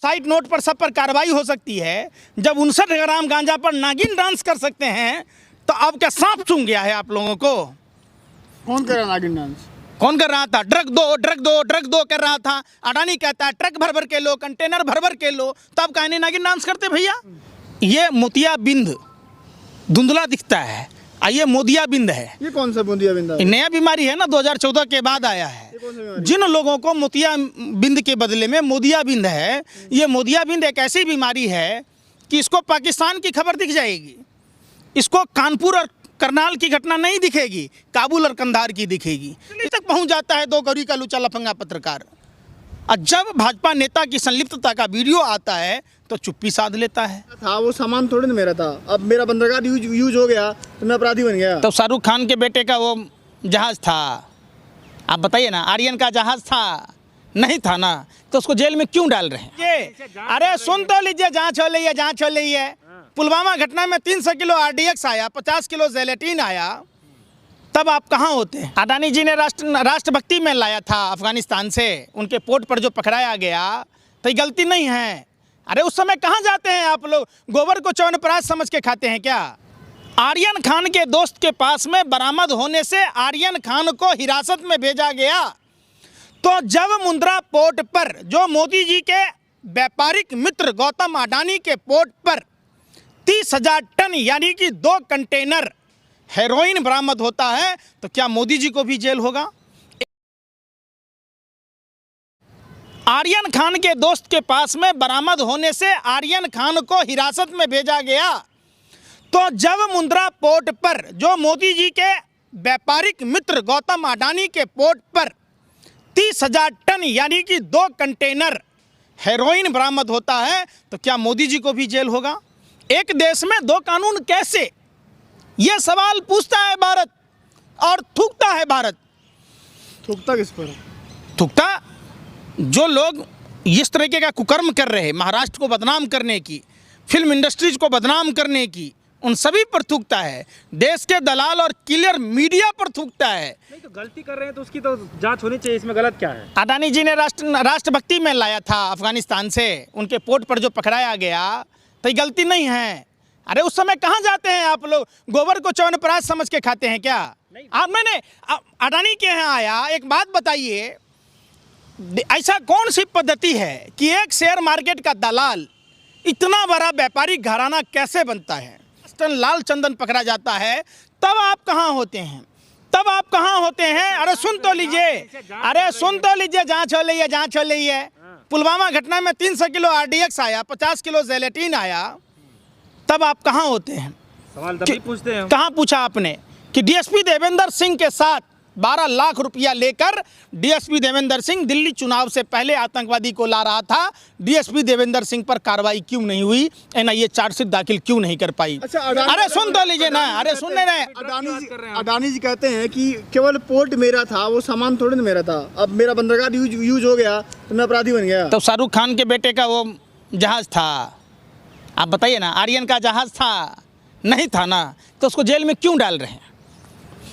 Side note पर सब पर कार्रवाई हो सकती है। जब 59 ग्राम गांजा पर नागिन डांस कर सकते हैं तो अब क्या सांप सूंघ गया है आप लोगों को? कौन कर रहा नागिन डांस? कौन कर रहा था? ड्रग दो ड्रग दो ड्रग दो कर रहा था। अडानी कहता है ट्रक भर भर के लो, कंटेनर भर भर के लो, तब कहने नागिन डांस करते भैया। ये मोतियाबिंद धुंधला दिखता है, ये मोतियाबिंद है। ये कौन सा मोतियाबिंद है? नया बीमारी है ना, 2014 के बाद आया है। जिन लोगों को मोतियाबिंद के बदले में मोतियाबिंद है, ये मोतियाबिंद एक ऐसी बीमारी है कि इसको पाकिस्तान की खबर दिख जाएगी, इसको कानपुर और करनाल की घटना नहीं दिखेगी, काबुल और कंधार की दिखेगी। दिल्ली तक पहुंच जाता है 2 कौड़ी का लुचा लफंगा पत्रकार। और जब भाजपा नेता की संलिप्तता का वीडियो आता है तो चुप्पी साध लेता है। था वो सामान थोड़ी ना मेरा था, अब मेरा बंदरगाह यूज हो गया तो मैं अपराधी बन गया। तो शाहरुख खान के बेटे का वो जहाज था, आप बताइए ना, आर्यन का जहाज था, नहीं था ना, तो उसको जेल में क्यों डाल रहे हैं? ये अरे सुन तो लीजिए, जांच हो रही है, जांच हो रही है। पुलवामा घटना में 300 किलो RDX आया, 50 किलो जेलेटिन आया, तब आप कहाँ होते हैं? अडानी जी ने राष्ट्रभक्ति में लाया था अफगानिस्तान से, उनके पोर्ट पर जो पकड़ाया गया, तो ये गलती नहीं है। अरे उस समय कहाँ जाते हैं आप लोग? गोबर को च्यवनप्राश समझ के खाते हैं क्या? आर्यन खान के दोस्त के पास में बरामद होने से आर्यन खान को हिरासत में भेजा गया। तो जब मुंद्रा पोर्ट पर जो मोदी जी के व्यापारिक मित्र गौतम अडानी के पोर्ट पर 30,000 टन यानी कि 2 कंटेनर हेरोइन बरामद होता है, तो क्या मोदी जी को भी जेल होगा? आर्यन खान के दोस्त के पास में बरामद होने से आर्यन खान को हिरासत में भेजा गया। तो जब मुंद्रा पोर्ट पर जो मोदी जी के व्यापारिक मित्र गौतम अडानी के पोर्ट पर 30,000 टन यानी कि 2 कंटेनर हेरोइन बरामद होता है, तो क्या मोदी जी को भी जेल होगा? एक देश में 2 कानून कैसे? यह सवाल पूछता है भारत और थूकता है भारत। थूकता किस पर? थूकता जो लोग इस तरीके का कुकर्म कर रहे हैं, महाराष्ट्र को बदनाम करने की, फिल्म इंडस्ट्रीज को बदनाम करने की, उन सभी पर थूकता है। देश के दलाल और किलर मीडिया पर थूकता है। नहीं तो गलती कर रहे हैं तो उसकी तो जांच होनी चाहिए, इसमें गलत क्या है? अडानी जी ने राष्ट्रभक्ति में लाया था अफगानिस्तान से, उनके पोर्ट पर जो पकड़ाया गया, तो ये गलती नहीं है। अरे उस समय कहाँ जाते हैं आप लोग? गोबर को च्यवनप्राश समझ के खाते हैं क्या? आप मैंने अडानी के यहाँ आया, एक बात बताइए, ऐसा कौन सी पद्धति है कि एक शेयर मार्केट का दलाल इतना बड़ा व्यापारिक घराना कैसे बनता है? लाल चंदन पकड़ा जाता है, तब आप कहाँ होते हैं? तब आप कहाँ होते हैं? अरे सुन तो लीजिए, अरे सुन तो लीजिए, जांच हो रही है, जांच हो रही है। पुलवामा घटना में 300 किलो RDX आया, 50 किलो जेलेटिन आया, तब आप कहाँ होते हैं? सवाल तभी पूछते हैं। कहाँ पूछा आपने कि DSP देवेंद्र सिंह के साथ 12 लाख रुपया लेकर DSP देवेंद्र सिंह दिल्ली चुनाव से पहले आतंकवादी को ला रहा था, DSP देवेंद्र सिंह पर कार्रवाई क्यों नहीं हुई? NIA चार्जशीट दाखिल क्यों नहीं कर पाई? अच्छा, अरे सुन तो लीजिए ना, अरे सुन नहीं रहे। अडानी जी कहते हैं कि केवल पोर्ट मेरा था, वो सामान थोड़ी ना मेरा था, अब मेरा बंदरगाह यूज हो गया तो मैं अपराधी बन गया। तो शाहरुख खान के बेटे का वो जहाज था, आप बताइए ना, आर्यन का जहाज था, नहीं था ना, तो उसको जेल में क्यों डाल रहे हैं?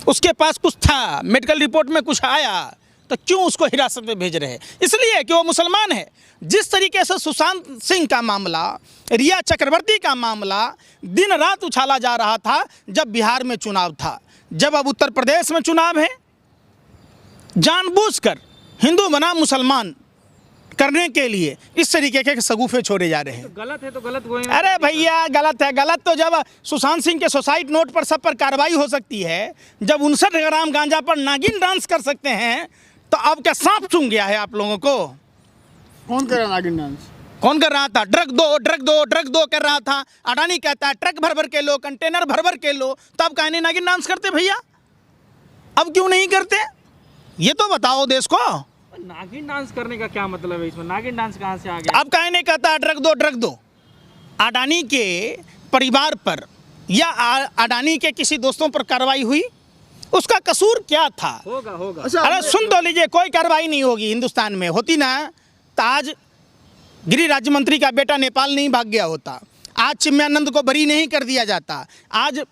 उसके पास कुछ था, मेडिकल रिपोर्ट में कुछ आया, तो क्यों उसको हिरासत में भेज रहे हैं? इसलिए कि वो मुसलमान है। जिस तरीके से सुशांत सिंह का मामला, रिया चक्रवर्ती का मामला दिन रात उछाला जा रहा था जब बिहार में चुनाव था, जब अब उत्तर प्रदेश में चुनाव है, जानबूझकर हिंदू बनाम मुसलमान करने के लिए इस तरीके के सगुफे छोड़े जा रहे हैं। तो गलत है तो गलत वो है। अरे भैया गलत है, गलत तो जब सुशांत सिंह के सुसाइड नोट पर सब पर कार्रवाई हो सकती है, जब 59 ग्राम गांजा पर नागिन डांस कर सकते हैं, तो अब क्या सांप सूंघ गया है आप लोगों को? कौन कर रहा नागिन डांस? कौन कर रहा था? ड्रग दो ड्रग दो ड्रग दो कर रहा था। अडानी कहता है ट्रक भर भर के लो, कंटेनर भर भर के लो, तब कहने नागिन डांस करते भैया? अब क्यों नहीं करते? ये तो बताओ देश को। नागिन डांस करने का क्या मतलब है इसमें? नागिन डांस कहाँ से आ गया? अब कहने कहता है ड्रग दो ड्रग दो। अडानी के परिवार पर या अडानी के किसी दोस्तों पर कार्रवाई हुई? उसका कसूर क्या था? होगा होगा। अच्छा, अरे सुन तो लीजिए, कोई कार्रवाई नहीं होगी हिंदुस्तान में। होती ना तो आज गृह राज्य मंत्री का बेटा नेपाल नहीं भाग गया होता, आज चिन्मयानंद को बरी नहीं कर दिया जाता, आज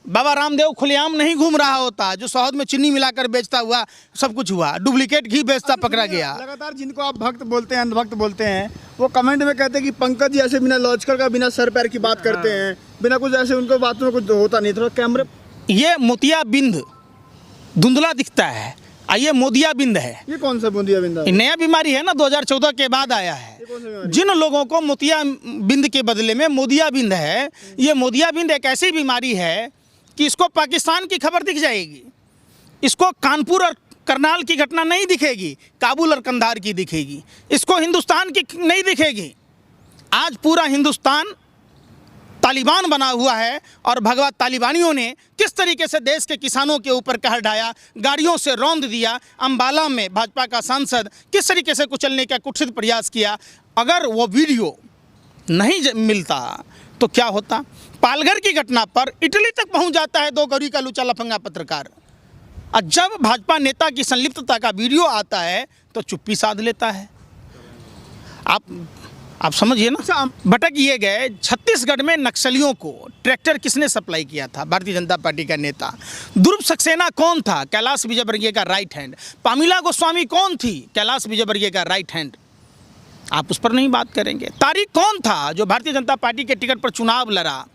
बाबा रामदेव खुलेआम नहीं घूम रहा होता, जो शहद में चीनी मिलाकर बेचता हुआ सब कुछ हुआ, डुप्लीकेट घी बेचता पकड़ा गया। लगातार जिनको आप भक्त बोलते हैं, अंधभक्त बोलते हैं, वो कमेंट में कहते हैं कि पंकज जी ऐसे बिना लॉजिकल का, बिना सर पैर की बात करते हैं, बिना कुछ ऐसे उनको बातों में कुछ होता नहीं। थोड़ा कैमरे, ये मोतियाबिंद धुंधला दिखता है, ये मोदियाबिंद है। ये कौन सा बूंदिया बिंदा? ये नया बीमारी है ना, 2014 के बाद आया है। जिन लोगों को मोतियाबिंद के बदले में मोदियाबिंद है, ये मोदियाबिंद एक ऐसी बीमारी है कि इसको पाकिस्तान की खबर दिख जाएगी, इसको कानपुर और करनाल की घटना नहीं दिखेगी, काबुल और कंधार की दिखेगी, इसको हिंदुस्तान की नहीं दिखेगी। आज पूरा हिंदुस्तान तालिबान बना हुआ है और भगवा तालिबानियों ने किस तरीके से देश के किसानों के ऊपर कहर ढाया, गाड़ियों से रौंद दिया। अंबाला में भाजपा का सांसद किस तरीके से कुचलने का कुत्सित प्रयास किया। अगर वो वीडियो नहीं मिलता तो क्या होता। पालघर की घटना पर इटली तक पहुंच जाता है 2 गौरी का लुचा लफंगा पत्रकार, और जब भाजपा नेता की संलिप्तता का वीडियो आता है तो चुप्पी साध लेता है। आप समझिए ना। भटक ये गए। छत्तीसगढ़ में नक्सलियों को ट्रैक्टर किसने सप्लाई किया था? भारतीय जनता पार्टी का नेता। ध्रुव सक्सेना कौन था? कैलाश विजयवर्गीय का राइट हैंड। पामिला गोस्वामी कौन थी? कैलाश विजयवर्गीय का राइट हैंड। आप उस पर नहीं बात करेंगे। तारिक कौन था जो भारतीय जनता पार्टी के टिकट पर चुनाव लड़ा?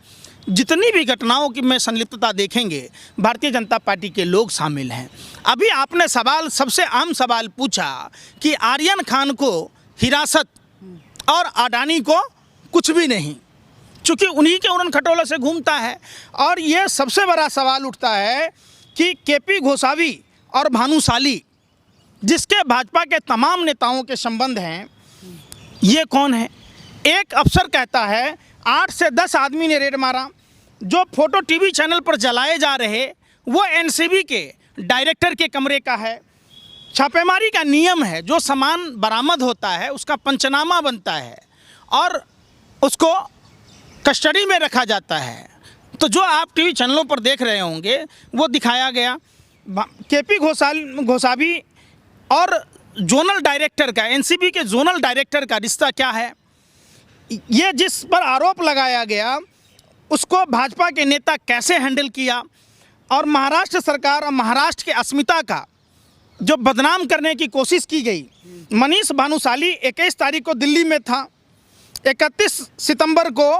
जितनी भी घटनाओं की में संलिप्तता देखेंगे, भारतीय जनता पार्टी के लोग शामिल हैं। अभी आपने सवाल, सबसे आम सवाल पूछा कि आर्यन खान को हिरासत और अडानी को कुछ भी नहीं, चूँकि उन्हीं के उड़न खटोले से घूमता है। और ये सबसे बड़ा सवाल उठता है कि केपी गोसावी और भानुशाली, जिसके भाजपा के तमाम नेताओं के संबंध हैं, ये कौन है? एक अफसर कहता है 8 से 10 आदमी ने रेड मारा। जो फोटो टीवी चैनल पर जलाए जा रहे वो एनसीबी के डायरेक्टर के कमरे का है। छापेमारी का नियम है, जो सामान बरामद होता है उसका पंचनामा बनता है और उसको कस्टडी में रखा जाता है। तो जो आप टीवी चैनलों पर देख रहे होंगे वो दिखाया गया। केपी गोसावी और जोनल डायरेक्टर का, एनसीबी के जोनल डायरेक्टर का रिश्ता क्या है? ये जिस पर आरोप लगाया गया उसको भाजपा के नेता कैसे हैंडल किया, और महाराष्ट्र सरकार और महाराष्ट्र के अस्मिता का जो बदनाम करने की कोशिश की गई। मनीष भानुशाली 21 तारीख को दिल्ली में था, 31 सितंबर को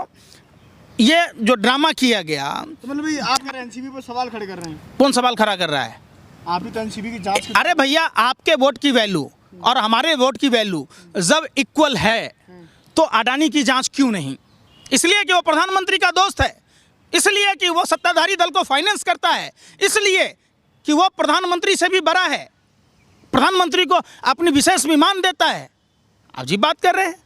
ये जो ड्रामा किया गया। तो मतलब आप एनसीबी पर सवाल खड़े कर रहे हैं? कौन सवाल खड़ा कर रहा है? आप भी तो एनसीबी की जांच। अरे भैया, आपके वोट की वैल्यू और हमारे वोट की वैल्यू जब इक्वल है तो अडानी की जांच क्यों नहीं? इसलिए कि वो प्रधानमंत्री का दोस्त है, इसलिए कि वो सत्ताधारी दल को फाइनेंस करता है, इसलिए कि वो प्रधानमंत्री से भी बड़ा है, प्रधानमंत्री को अपनी विशेष विमान देता है। आप जी बात कर रहे हैं।